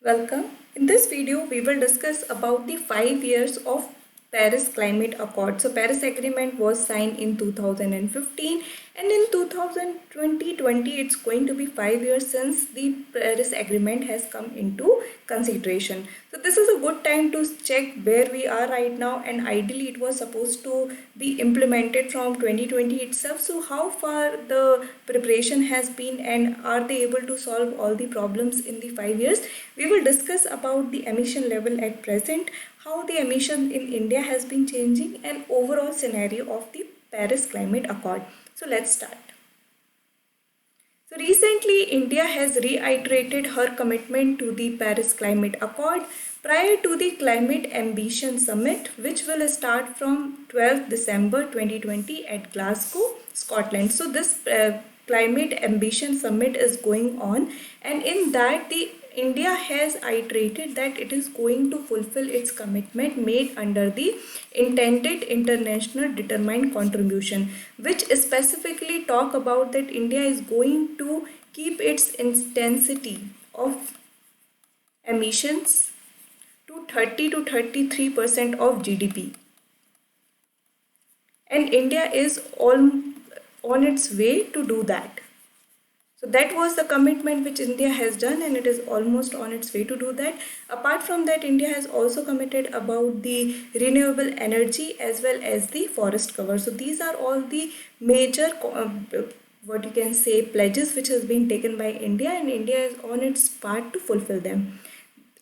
Welcome. In this video, we will discuss about the 5 years of Paris Climate Accord. So, Paris Agreement was signed in 2015 and in 2020 it's going to be 5 years since the Paris Agreement has come into consideration. So, this is a good time to check where we are right now, and ideally it was supposed to be implemented from 2020 itself. So, how far the preparation has been, and are they able to solve all the problems in the 5 years? We will discuss about the emission level at present, how the emission in India has been changing, and overall scenario of the Paris Climate Accord. So let's start. So recently, India has reiterated her commitment to the Paris Climate Accord prior to the Climate Ambition Summit, which will start from 12th December 2020 at Glasgow, Scotland. So this Climate Ambition Summit is going on, and in that the India has iterated that it is going to fulfill its commitment made under the intended international determined contribution, which specifically talk about that India is going to keep its intensity of emissions to 30 to 33% of GDP, and India is all on its way to do that. So that was the commitment which India has done, and it is almost on its way to do that. Apart from that, India has also committed about the renewable energy as well as the forest cover. So these are all the major what you can say pledges which has been taken by India, and India is on its part to fulfill them.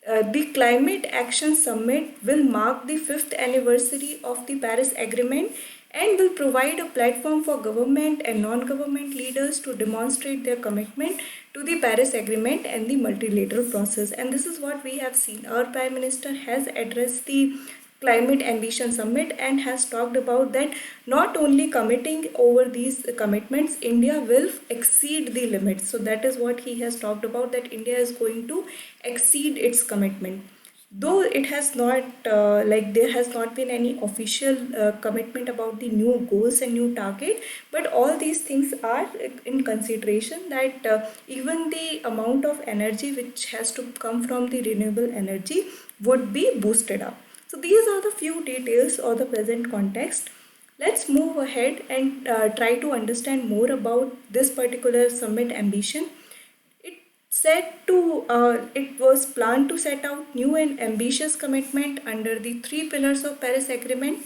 The Climate Action Summit will mark the 5th anniversary of the Paris Agreement and will provide a platform for government and non-government leaders to demonstrate their commitment to the Paris Agreement and the multilateral process. And this is what we have seen. Our Prime Minister has addressed the Climate Ambition Summit and has talked about that not only committing over these commitments, India will exceed the limits. So that is what he has talked about, that India is going to exceed its commitment. Though it has not there has not been any official commitment about the new goals and new target, but all these things are in consideration, that even the amount of energy which has to come from the renewable energy would be boosted up. So these are the few details or the present context. Let's move ahead and try to understand more about this particular summit ambition. It was planned to set out new and ambitious commitment under the three pillars of Paris Agreement,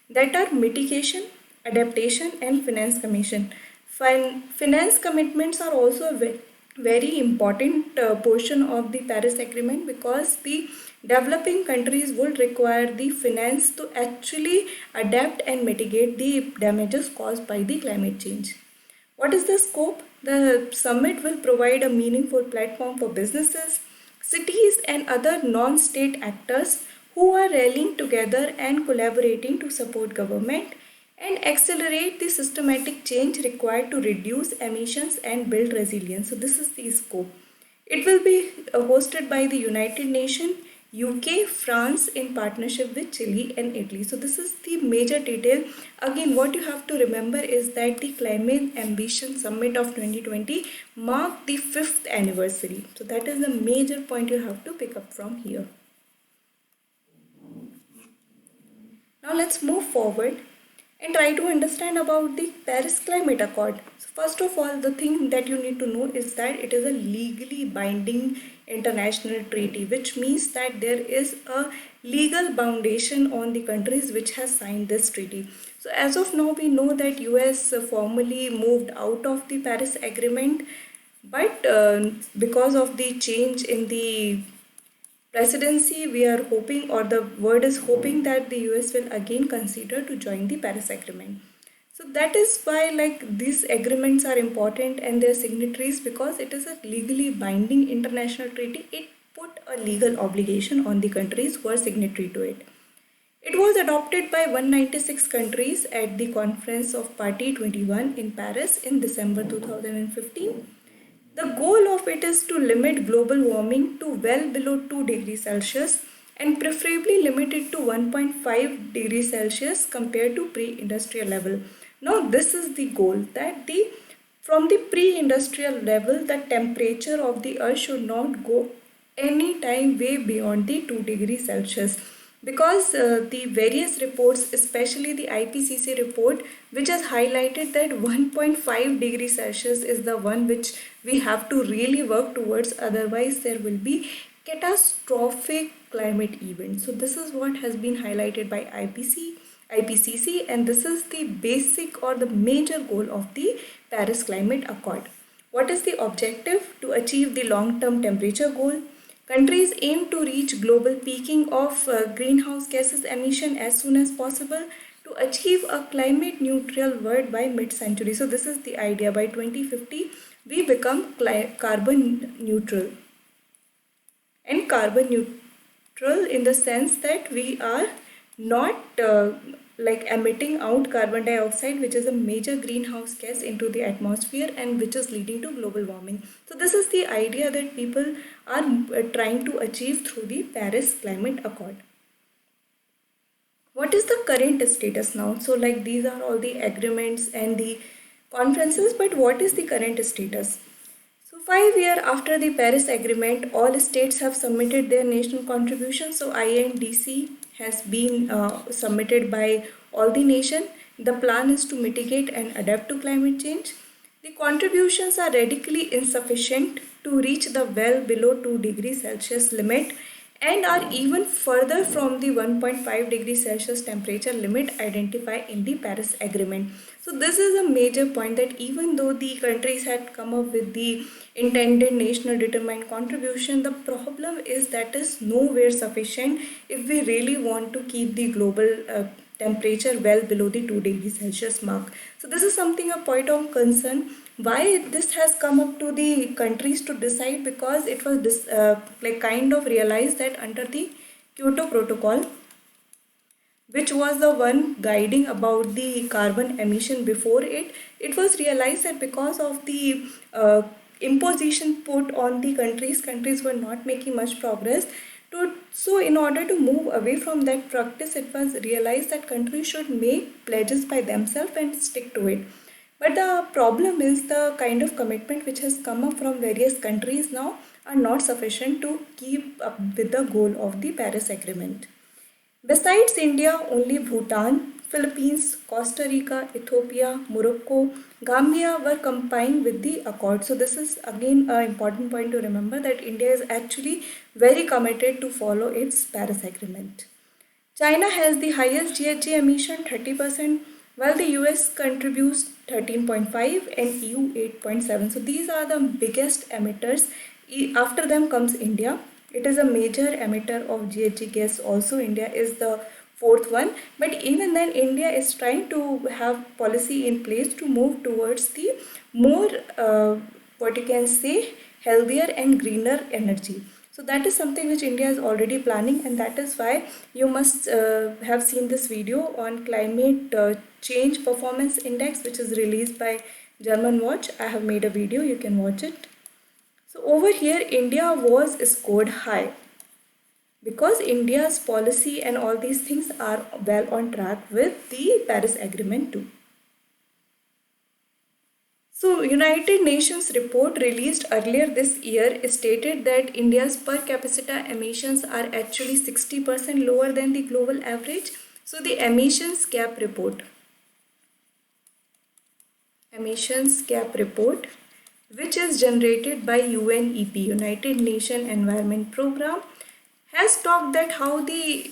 that are mitigation, adaptation, and finance commission. Finance commitments are also a very important portion of the Paris Agreement, because the developing countries would require the finance to actually adapt and mitigate the damages caused by the climate change. What is the scope? The summit will provide a meaningful platform for businesses, cities, and other non-state actors who are rallying together and collaborating to support government and accelerate the systematic change required to reduce emissions and build resilience. So this is the scope. It will be hosted by the United Nations, UK, France in partnership with Chile and Italy. So this is the major detail. Again, what you have to remember is that the Climate Ambition Summit of 2020 marked the 5th anniversary. So that is the major point you have to pick up from here. Now let's move forward and try to understand about the Paris Climate Accord. So first of all, the thing that you need to know is that it is a legally binding international treaty, which means that there is a legal foundation on the countries which has signed this treaty. So as of now, we know that US formally moved out of the Paris Agreement, but because of the change in the presidency, we are hoping, or the word is hoping, that the US will again consider to join the Paris Agreement. So that is why these agreements are important and their signatories, because it is a legally binding international treaty. It put a legal obligation on the countries who are signatory to it. It was adopted by 196 countries at the Conference of Party 21 in Paris in December 2015. The goal of it is to limit global warming to well below 2 degrees Celsius, and preferably limit it to 1.5 degrees Celsius compared to pre-industrial level. Now this is the goal, that from the pre-industrial level, the temperature of the earth should not go any time way beyond the 2 degrees Celsius, because the various reports, especially the IPCC report, which has highlighted that 1.5 degrees Celsius is the one which we have to really work towards, otherwise there will be catastrophic climate events. So this is what has been highlighted by IPCC, and this is the basic or the major goal of the Paris Climate Accord. What is the objective? To achieve the long-term temperature goal. Countries aim to reach global peaking of greenhouse gases emission as soon as possible to achieve a climate neutral world by mid-century. So this is the idea. By 2050, we become carbon neutral. And carbon neutral in the sense that we are not like emitting out carbon dioxide, which is a major greenhouse gas, into the atmosphere and which is leading to global warming. So this is the idea that people are trying to achieve through the Paris Climate Accord. What is the current status now? So like these are all the agreements and the conferences, but what is the current status? So 5 years after the Paris Agreement, all states have submitted their national contributions. So INDC has been submitted by all the nation. The plan is to mitigate and adapt to climate change. The contributions are radically insufficient to reach the well below 2 degrees Celsius limit and are even further from the 1.5 degrees Celsius temperature limit identified in the Paris Agreement. So this is a major point, that even though the countries had come up with the intended national determined contribution, the problem is that is nowhere sufficient if we really want to keep the global temperature well below the 2 degrees Celsius mark. So this is something a point of concern. Why this has come up to the countries to decide? Because it was kind of realized that under the Kyoto Protocol, which was the one guiding about the carbon emission before it, it was realized that because of the imposition put on the countries were not making much progress. So in order to move away from that practice, it was realized that countries should make pledges by themselves and stick to it. But the problem is the kind of commitment which has come up from various countries now are not sufficient to keep up with the goal of the Paris Agreement. Besides India, only Bhutan, Philippines, Costa Rica, Ethiopia, Morocco, Gambia were complying with the accord. So this is again an important point to remember, that India is actually very committed to follow its Paris Agreement. China has the highest GHG emission, 30%, while the US contributes 13.5 and EU 8.7. So these are the biggest emitters. After them comes India. It is a major emitter of GHG gas also. India is the fourth one. But even then, India is trying to have policy in place to move towards the more, what you can say, healthier and greener energy. So that is something which India is already planning, and that is why you must have seen this video on climate change performance index, which is released by Germanwatch. I have made a video, you can watch it. So over here, India was scored high because India's policy and all these things are well on track with the Paris Agreement too. So United Nations report released earlier this year stated that India's per capita emissions are actually 60% lower than the global average. So the emissions gap report, which is generated by UNEP, United Nations Environment Program, has talked that how the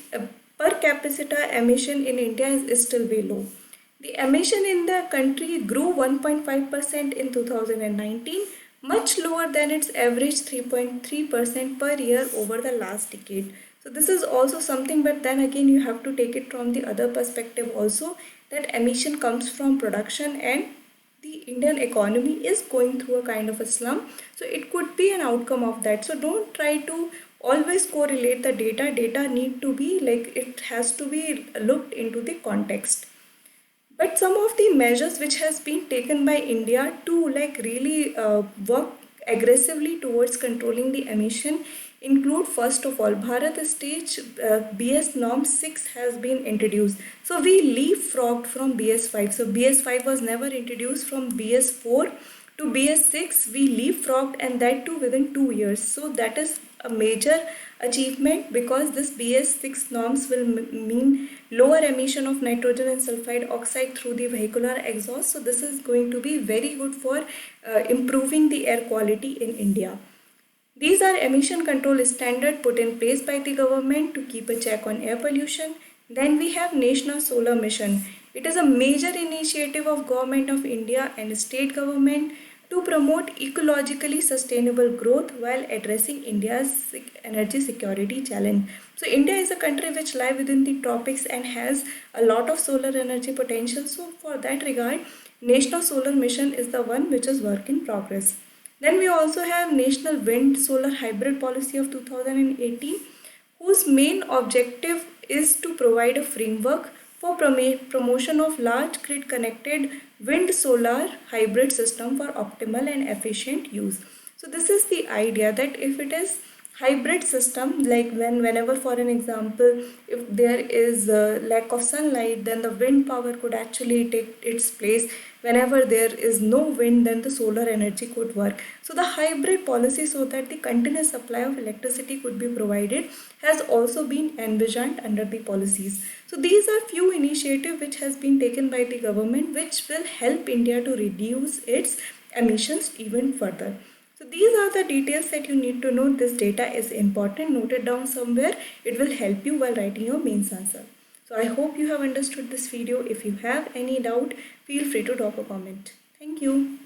per capita emission in India is still way low. The emission in the country grew 1.5% in 2019, much lower than its average 3.3% per year over the last decade. So this is also something, but then again you have to take it from the other perspective also, that emission comes from production and the Indian economy is going through a kind of a slump. So it could be an outcome of that. So don't try to always correlate the data. Data need to be like, it has to be looked into the context. But some of the measures which has been taken by India to like really work aggressively towards controlling the emission include, first of all, Bharat stage BS norm 6 has been introduced. So we leapfrogged from BS 5. So BS 5 was never introduced. From BS 4 to BS 6 we leapfrogged, and that too within 2 years. So that is a major achievement, because this BS6 norms will mean lower emission of nitrogen and sulfide oxide through the vehicular exhaust. So this is going to be very good for improving the air quality in India. These are emission control standards put in place by the government to keep a check on air pollution. Then we have National Solar Mission. It is a major initiative of Government of India and state government to promote ecologically sustainable growth while addressing India's energy security challenge. So India is a country which lies within the tropics and has a lot of solar energy potential. So for that regard, National Solar Mission is the one which is work in progress. Then we also have National Wind Solar Hybrid Policy of 2018, whose main objective is to provide a framework for promotion of large grid connected wind solar hybrid system for optimal and efficient use. So this is the idea that if it is hybrid system, like whenever, for an example, if there is a lack of sunlight, then the wind power could actually take its place. Whenever there is no wind, then the solar energy could work. So the hybrid policy, so that the continuous supply of electricity could be provided, has also been envisioned under the policies. So these are few initiatives which has been taken by the government, which will help India to reduce its emissions even further. So these are the details that you need to know. This data is important. Note it down somewhere. It will help you while writing your mains answer. So I hope you have understood this video. If you have any doubt, feel free to drop a comment. Thank you.